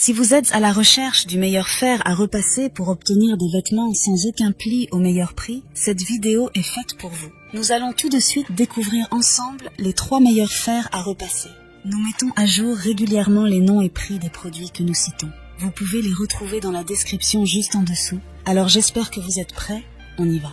Si vous êtes à la recherche du meilleur fer à repasser pour obtenir des vêtements sans aucun pli au meilleur prix, cette vidéo est faite pour vous. Nous allons tout de suite découvrir ensemble les 3 meilleurs fers à repasser. Nous mettons à jour régulièrement les noms et prix des produits que nous citons. Vous pouvez les retrouver dans la description juste en dessous. Alors j'espère que vous êtes prêts, on y va.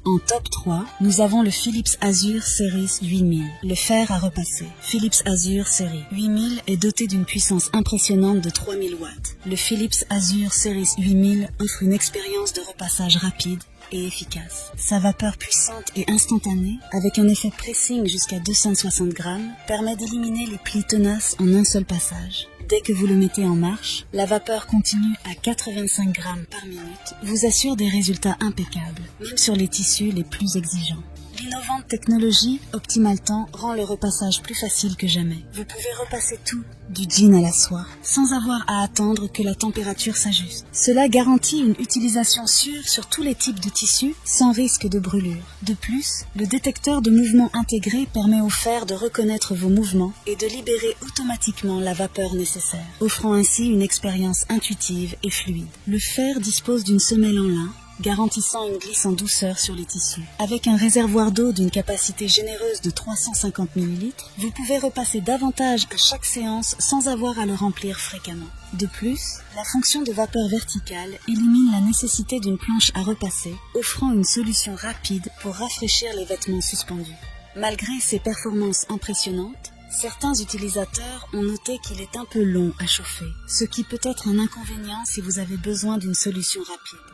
En top 3, nous avons le Philips Azure Series 8000, le fer à repasser. Philips Azure Series 8000 est doté d'une puissance impressionnante de 3000 watts. Le Philips Azure Series 8000 offre une expérience de repassage rapide et efficace. Sa vapeur puissante et instantanée, avec un effet pressing jusqu'à 260 grammes, permet d'éliminer les plis tenaces en un seul passage. Dès que vous le mettez en marche, la vapeur continue à 85 grammes par minute vous assure des résultats impeccables, même sur les tissus les plus exigeants. L'innovante technologie Optimal-Temps rend le repassage plus facile que jamais. Vous pouvez repasser tout, du jean à la soie, sans avoir à attendre que la température s'ajuste. Cela garantit une utilisation sûre sur tous les types de tissus, sans risque de brûlure. De plus, le détecteur de mouvement intégré permet au fer de reconnaître vos mouvements et de libérer automatiquement la vapeur nécessaire, offrant ainsi une expérience intuitive et fluide. Le fer dispose d'une semelle en lin, garantissant une glisse en douceur sur les tissus. Avec un réservoir d'eau d'une capacité généreuse de 350 ml, vous pouvez repasser davantage à chaque séance sans avoir à le remplir fréquemment. De plus, la fonction de vapeur verticale élimine la nécessité d'une planche à repasser, offrant une solution rapide pour rafraîchir les vêtements suspendus. Malgré ses performances impressionnantes, certains utilisateurs ont noté qu'il est un peu long à chauffer, ce qui peut être un inconvénient si vous avez besoin d'une solution rapide.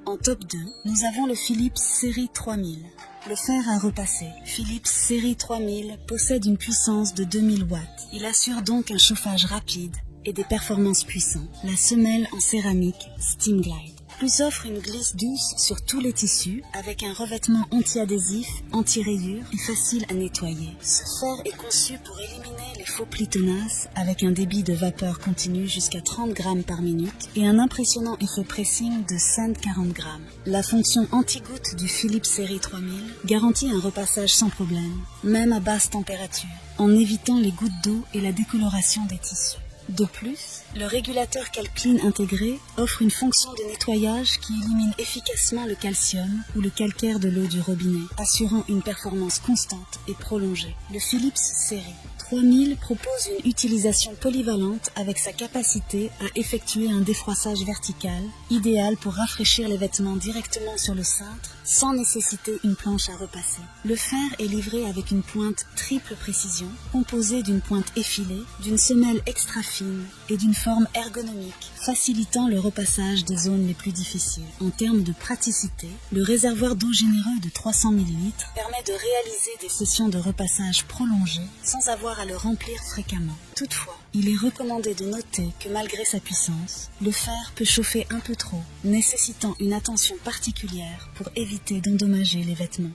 En top 2, nous avons le Philips Série 3000. Le fer à repasser. Philips Série 3000 possède une puissance de 2000 watts. Il assure donc un chauffage rapide et des performances puissantes. La semelle en céramique Steam Glide plus offre une glisse douce sur tous les tissus avec un revêtement anti-adhésif, anti-rayures et facile à nettoyer. Ce fer est conçu pour éliminer les faux plis tenaces avec un débit de vapeur continu jusqu'à 30 grammes par minute et un impressionnant effet pressing de 140 grammes. La fonction anti-goutte du Philips Série 3000 garantit un repassage sans problème, même à basse température, en évitant les gouttes d'eau et la décoloration des tissus. De plus, le régulateur Calclean intégré offre une fonction de nettoyage qui élimine efficacement le calcium ou le calcaire de l'eau du robinet, assurant une performance constante et prolongée. Le Philips Série 3000 propose une utilisation polyvalente avec sa capacité à effectuer un défroissage vertical, idéal pour rafraîchir les vêtements directement sur le cintre sans nécessiter une planche à repasser. Le fer est livré avec une pointe triple précision, composée d'une pointe effilée, d'une semelle extra fine et d'une forme ergonomique, facilitant le repassage des zones les plus difficiles. En termes de praticité, le réservoir d'eau généreux de 300 ml permet de réaliser des sessions de repassage prolongées sans avoir à le remplir fréquemment. Toutefois, il est recommandé de noter que malgré sa puissance, le fer peut chauffer un peu trop, nécessitant une attention particulière pour éviter d'endommager les vêtements.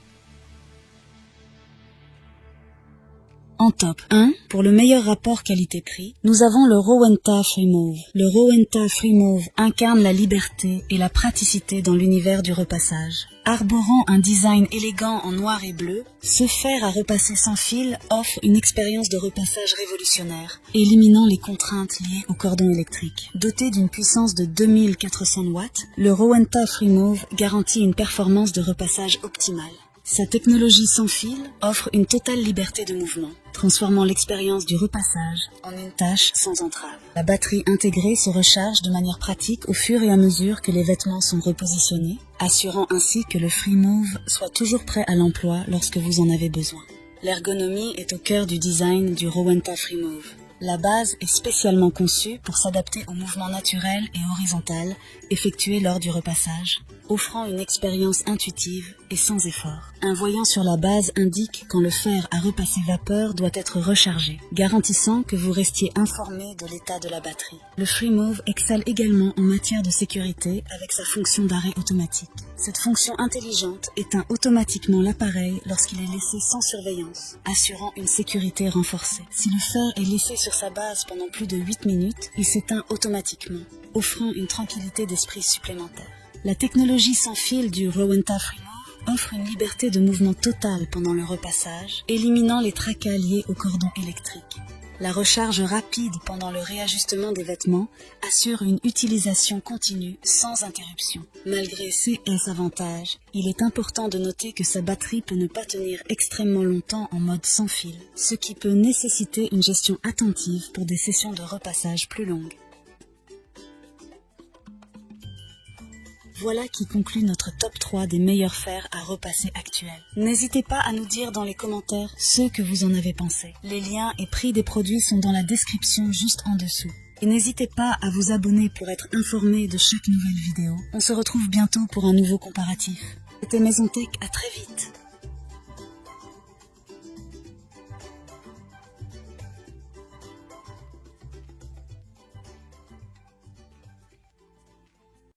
En top 1, pour le meilleur rapport qualité-prix, nous avons le Rowenta Freemove. Le Rowenta Freemove incarne la liberté et la praticité dans l'univers du repassage. Arborant un design élégant en noir et bleu, ce fer à repasser sans fil offre une expérience de repassage révolutionnaire, éliminant les contraintes liées au cordon électrique. Doté d'une puissance de 2400 watts, le Rowenta Freemove garantit une performance de repassage optimale. Sa technologie sans fil offre une totale liberté de mouvement, transformant l'expérience du repassage en une tâche sans entrave. La batterie intégrée se recharge de manière pratique au fur et à mesure que les vêtements sont repositionnés, assurant ainsi que le Freemove soit toujours prêt à l'emploi lorsque vous en avez besoin. L'ergonomie est au cœur du design du Rowenta Freemove. La base est spécialement conçue pour s'adapter aux mouvements naturels et horizontaux effectués lors du repassage, offrant une expérience intuitive et sans effort. Un voyant sur la base indique quand le fer à repasser vapeur doit être rechargé, garantissant que vous restiez informé de l'état de la batterie. Le Freemove excelle également en matière de sécurité avec sa fonction d'arrêt automatique. Cette fonction intelligente éteint automatiquement l'appareil lorsqu'il est laissé sans surveillance, assurant une sécurité renforcée. Si le fer est laissé sur sa base pendant plus de 8 minutes, il s'éteint automatiquement, offrant une tranquillité d'esprit supplémentaire. La technologie sans fil du Rowenta Freemove offre une liberté de mouvement totale pendant le repassage, éliminant les tracas liés au cordon électrique. La recharge rapide pendant le réajustement des vêtements assure une utilisation continue sans interruption. Malgré ces avantages, il est important de noter que sa batterie peut ne pas tenir extrêmement longtemps en mode sans fil, ce qui peut nécessiter une gestion attentive pour des sessions de repassage plus longues. Voilà qui conclut notre top 3 des meilleurs fers à repasser actuels. N'hésitez pas à nous dire dans les commentaires ce que vous en avez pensé. Les liens et prix des produits sont dans la description juste en dessous. Et n'hésitez pas à vous abonner pour être informé de chaque nouvelle vidéo. On se retrouve bientôt pour un nouveau comparatif. C'était Maison Tech, à très vite.